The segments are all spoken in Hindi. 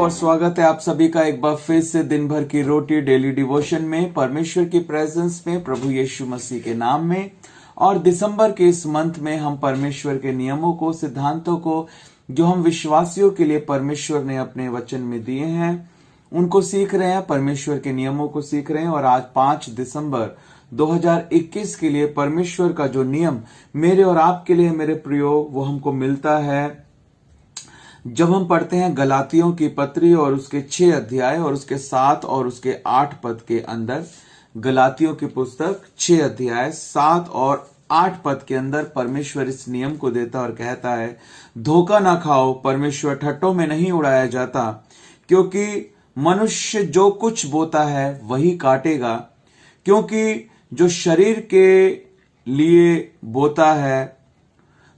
और स्वागत है आप सभी का एक बार फिर से दिन भर की रोटी डेली डिवोशन में, परमेश्वर की प्रेजेंस में, प्रभु यीशु मसीह के नाम में। और दिसंबर के इस मंथ में हम परमेश्वर के नियमों को, सिद्धांतों को, जो हम विश्वासियों के लिए परमेश्वर ने अपने वचन में दिए हैं, उनको सीख रहे हैं, परमेश्वर के नियमों को सीख रहे हैं। और आज 5 दिसंबर 2021 के लिए परमेश्वर का जो नियम मेरे और आपके लिए, मेरे प्रियो, वो हमको मिलता है जब हम पढ़ते हैं गलातियों की पत्री और उसके 6 अध्याय और उसके 7 और उसके 8 पद के अंदर। गलातियों की पुस्तक 6 अध्याय 7 और 8 पद के अंदर परमेश्वर इस नियम को देता और कहता है, धोखा ना खाओ, परमेश्वर ठट्टों में नहीं उड़ाया जाता, क्योंकि मनुष्य जो कुछ बोता है वही काटेगा। क्योंकि जो शरीर के लिए बोता है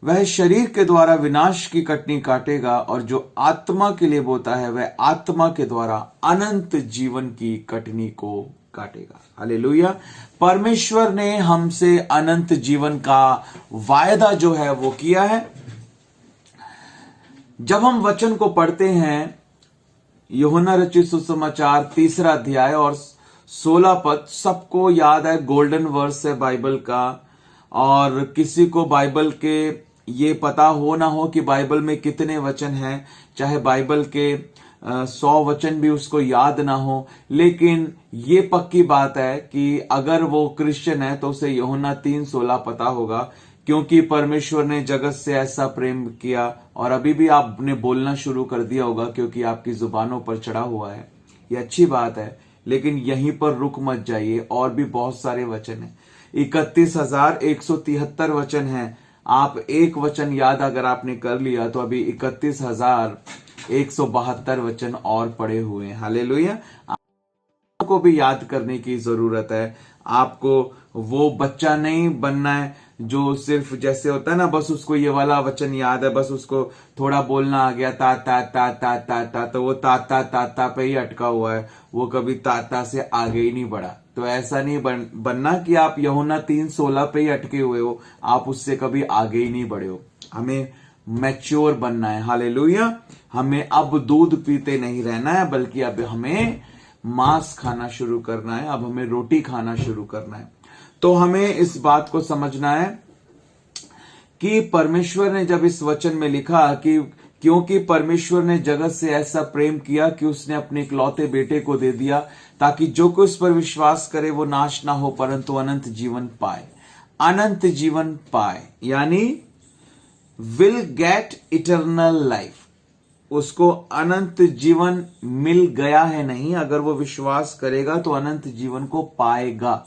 वह शरीर के द्वारा विनाश की कटनी काटेगा, और जो आत्मा के लिए बोता है वह आत्मा के द्वारा अनंत जीवन की कटनी को काटेगा। हालेलुया। परमेश्वर ने हमसे अनंत जीवन का वायदा जो है वो किया है। जब हम वचन को पढ़ते हैं, यूहन्ना रचित सुसमाचार 3 अध्याय और 16 पद, सबको याद है, गोल्डन वर्स है बाइबल का। और किसी को बाइबल के ये पता हो ना हो कि बाइबल में कितने वचन हैं, चाहे बाइबल के 100 वचन भी उसको याद ना हो, लेकिन ये पक्की बात है कि अगर वो क्रिश्चियन है तो उसे यूहन्ना 3:16 पता होगा, क्योंकि परमेश्वर ने जगत से ऐसा प्रेम किया। और अभी भी आपने बोलना शुरू कर दिया होगा क्योंकि आपकी जुबानों पर चढ़ा हुआ है, ये अच्छी बात है, लेकिन यहीं पर रुक मत जाइए, और भी बहुत सारे वचन हैं। 31,173 वचन हैं। आप एक वचन याद अगर आपने कर लिया तो अभी 31,172 वचन और पड़े हुए हैं। हालेलुया। आपको भी याद करने की जरूरत है। आपको वो बच्चा नहीं बनना है जो सिर्फ जैसे होता है ना, बस उसको ये वाला वचन याद है, बस उसको थोड़ा बोलना आ गया, ता ता ता ता ता ता, तो वो ता ता ता ता पे ही अटका हुआ है, वो कभी ता ता से आगे ही नहीं बढ़ा। तो ऐसा नहीं बनना कि आप यूहन्ना 3:16 पे ही अटके हुए हो, आप उससे कभी आगे ही नहीं बढ़े हो। हमें मैच्योर बनना है। हालेलुया। हमें अब दूध पीते नहीं रहना है, बल्कि अब हमें मांस खाना शुरू करना है, अब हमें रोटी खाना शुरू करना है। तो हमें इस बात को समझना है कि परमेश्वर ने जब इस वचन में लिखा कि क्योंकि परमेश्वर ने जगत से ऐसा प्रेम किया कि उसने अपने इकलौते बेटे को दे दिया, ताकि जो कोई उस पर विश्वास करे वो नाश ना हो परंतु अनंत जीवन पाए। अनंत जीवन पाए यानी विल गेट इटर्नल लाइफ। उसको अनंत जीवन मिल गया है नहीं, अगर वो विश्वास करेगा तो अनंत जीवन को पाएगा।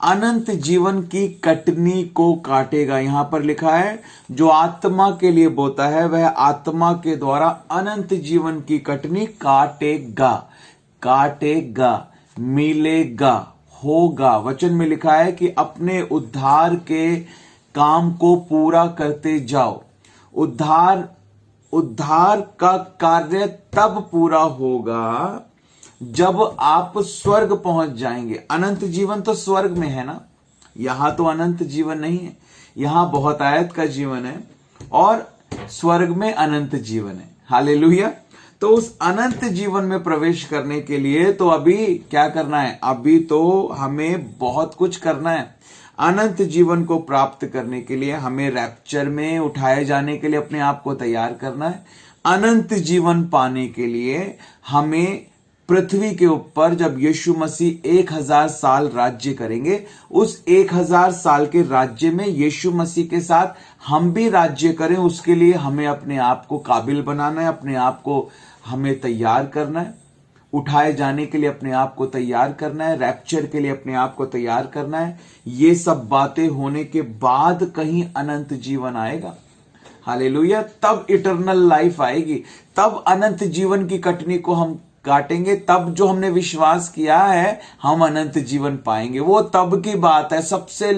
अनंत जीवन की कटनी को काटेगा। यहां पर लिखा है, जो आत्मा के लिए बोता है वह आत्मा के द्वारा अनंत जीवन की कटनी काटेगा। काटेगा, मिलेगा, होगा। वचन में लिखा है कि अपने उद्धार के काम को पूरा करते जाओ। उद्धार का कार्य तब पूरा होगा जब आप स्वर्ग पहुंच जाएंगे। अनंत जीवन तो स्वर्ग में है ना, यहां तो अनंत जीवन नहीं है, यहां बहुत आयत का जीवन है और स्वर्ग में अनंत जीवन है। हालेलुया। तो उस अनंत जीवन में प्रवेश करने के लिए तो अभी क्या करना है? अभी तो हमें बहुत कुछ करना है। अनंत जीवन को प्राप्त करने के लिए हमें रैप्चर में उठाए जाने के लिए अपने आप को तैयार करना है। अनंत जीवन पाने के लिए हमें पृथ्वी के ऊपर जब यीशु मसीह 1000 साल राज्य करेंगे, उस 1000 साल के राज्य में यीशु मसीह के साथ हम भी राज्य करें, उसके लिए हमें अपने आप को काबिल बनाना है, अपने आप को हमें तैयार करना है। उठाए जाने के लिए अपने आप को तैयार करना है, रैप्चर के लिए अपने आप को तैयार करना है। ये सब बातें होने के बाद कहीं अनंत जीवन आएगा। हालेलुया। तब इटर्नल लाइफ आएगी, तब अनंत जीवन की कटनी को हम काटेंगे, तब जो हमने विश्वास किया है हम अनंत जीवन पाएंगे। वो तब की बात है। सबसे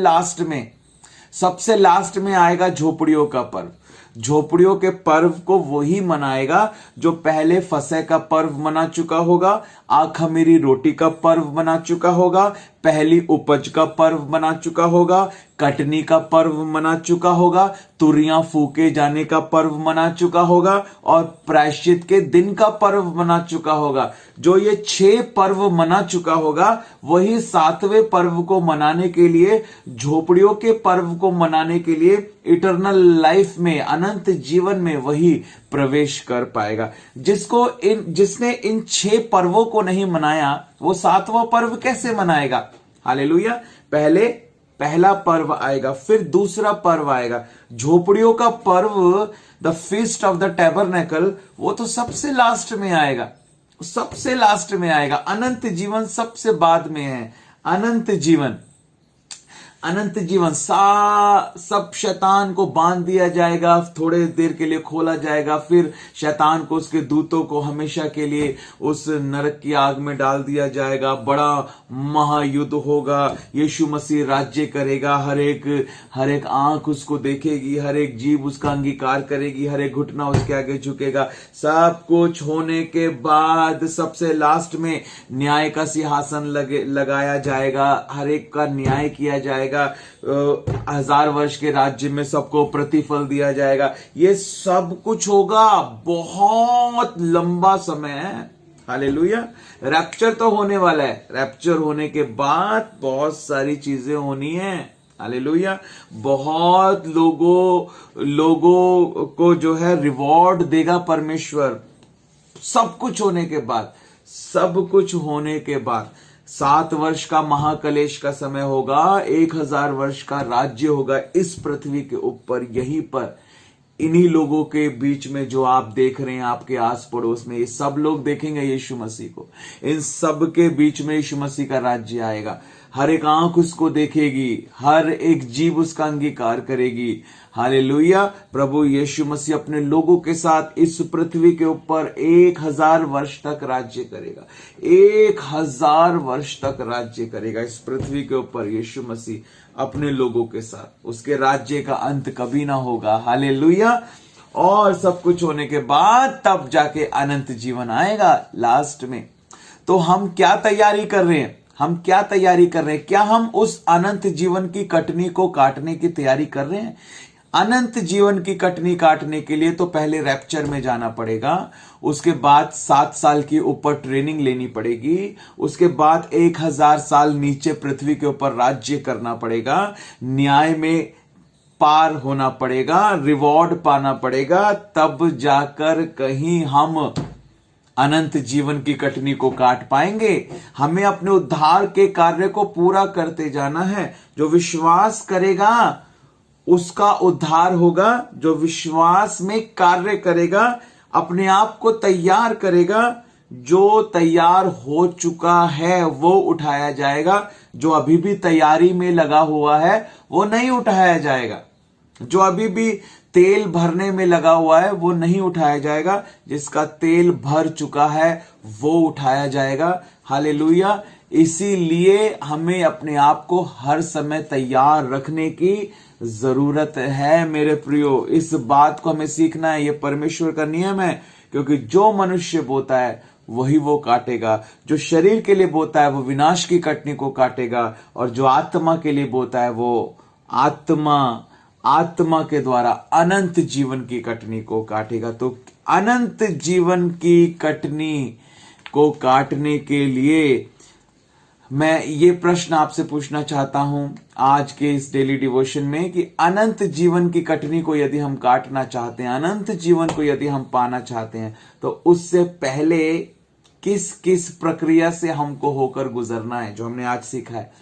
लास्ट में आएगा झोपड़ियों का पर्व। झोपड़ियों के पर्व को वही मनाएगा जो पहले फसह का पर्व मना चुका होगा, आखमीरी रोटी का पर्व मना चुका होगा, पहली उपज का पर्व मना चुका होगा, कटनी का पर्व मना चुका होगा, तुरियां फूके जाने का पर्व मना चुका होगा और प्रायश्चित के दिन का पर्व मना चुका होगा। जो ये 6 पर्व मना चुका होगा, वही 7वें पर्व को मनाने के लिए, झोपड़ियों के पर्व को मनाने के लिए, इटर्नल लाइफ में, अनंत जीवन में वही प्रवेश कर पाएगा। जिसने इन 6 पर्वों को नहीं मनाया, वो 7वां पर्व कैसे मनाएगा? हालेलुया। पहला पर्व आएगा, फिर दूसरा पर्व आएगा। झोपड़ियों का पर्व, the feast of the tabernacle, वो तो सबसे लास्ट में आएगा, सबसे लास्ट में आएगा। अनंत जीवन सबसे बाद में है। अनंत जीवन सब शैतान को बांध दिया जाएगा, थोड़े देर के लिए खोला जाएगा, फिर शैतान को, उसके दूतों को हमेशा के लिए उस नरक की आग में डाल दिया जाएगा। बड़ा महायुद्ध होगा, यीशु मसीह राज्य करेगा, हर एक आंख उसको देखेगी, हर एक जीभ उसका अंगीकार करेगी, हर एक घुटना उसके आगे झुकेगा। सब कुछ होने के बाद सबसे लास्ट में न्याय का सिंहासन लगाया जाएगा, हर एक का न्याय किया जाएगा। 1000 वर्ष के राज्य में सबको प्रतिफल दिया जाएगा। ये सब कुछ होगा, बहुत लंबा समय है। हालेलुया। रैप्चर तो होने वाला है, रैप्चर होने के बाद बहुत सारी चीजें होनी है। हालेलुया। बहुत लोगों को जो है रिवॉर्ड देगा परमेश्वर, सब कुछ होने के बाद, सब कुछ होने के बाद। 7 वर्ष का महाकलेश का समय होगा, 1000 वर्ष का राज्य होगा इस पृथ्वी के ऊपर, यहीं पर, इन्हीं लोगों के बीच में जो आप देख रहे हैं आपके आस पड़ोस में, ये सब लोग देखेंगे यीशु मसीह को। इन सब के बीच में यीशु मसीह का राज्य आएगा। हर एक आंख उसको देखेगी, हर एक जीभ उसका अंगीकार करेगी। हालेलुया। प्रभु यीशु मसीह अपने लोगों के साथ इस पृथ्वी के ऊपर 1000 वर्ष तक राज्य करेगा। 1000 वर्ष तक राज्य करेगा इस पृथ्वी के ऊपर यीशु मसीह अपने लोगों के साथ। उसके राज्य का अंत कभी ना होगा। हालेलुया। और सब कुछ होने के बाद तब जाके अनंत जीवन आएगा लास्ट में। तो हम क्या तैयारी कर रहे हैं? क्या हम उस अनंत जीवन की कटनी को काटने की तैयारी कर रहे हैं? अनंत जीवन की कटनी काटने के लिए तो पहले रैप्चर में जाना पड़ेगा, उसके बाद 7 साल की ऊपर ट्रेनिंग लेनी पड़ेगी, उसके बाद 1000 साल नीचे पृथ्वी के ऊपर राज्य करना पड़ेगा, न्याय में पार होना पड़ेगा, रिवॉर्ड पाना पड़ेगा, तब जाकर कहीं हम अनंत जीवन की कटनी को काट पाएंगे। हमें अपने उद्धार के कार्य को पूरा करते जाना है। जो विश्वास करेगा उसका उद्धार होगा, जो विश्वास में कार्य करेगा, अपने आप को तैयार करेगा, जो तैयार हो चुका है वो उठाया जाएगा, जो अभी भी तैयारी में लगा हुआ है वो नहीं उठाया जाएगा, जो अभी भी तेल भरने में लगा हुआ है वो नहीं उठाया जाएगा, जिसका तेल भर चुका है वो उठाया जाएगा। हालेलुया। इसीलिए हमें अपने आप को हर समय तैयार रखने की जरूरत है मेरे प्रियो। इस बात को हमें सीखना है, ये परमेश्वर का नियम है, क्योंकि जो मनुष्य बोता है वही वो काटेगा। जो शरीर के लिए बोता है वो विनाश की कटनी को काटेगा, और जो आत्मा के लिए बोता है वो आत्मा के द्वारा अनंत जीवन की कटनी को काटेगा। तो अनंत जीवन की कटनी को काटने के लिए मैं ये प्रश्न आपसे पूछना चाहता हूं आज के इस डेली डिवोशन में कि अनंत जीवन की कटनी को यदि हम काटना चाहते हैं, अनंत जीवन को यदि हम पाना चाहते हैं, तो उससे पहले किस किस प्रक्रिया से हमको होकर गुजरना है, जो हमने आज सीखा है।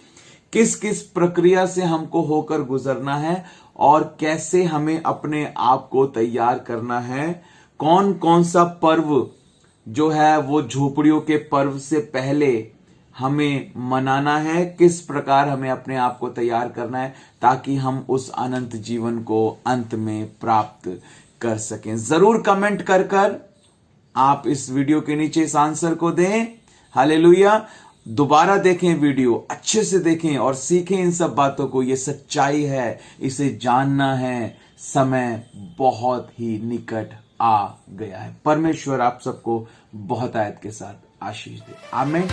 किस किस प्रक्रिया से हमको होकर गुजरना है और कैसे हमें अपने आप को तैयार करना है। कौन कौन सा पर्व जो है वो झोपड़ियों के पर्व से पहले हमें मनाना है, किस प्रकार हमें अपने आप को तैयार करना है ताकि हम उस अनंत जीवन को अंत में प्राप्त कर सकें। जरूर कमेंट कर आप इस वीडियो के नीचे इस आंसर को दें। हालेलुया। दोबारा देखें वीडियो, अच्छे से देखें और सीखें इन सब बातों को। ये सच्चाई है, इसे जानना है। समय बहुत ही निकट आ गया है। परमेश्वर आप सबको बहुत आयत के साथ आशीष दे। आमीन।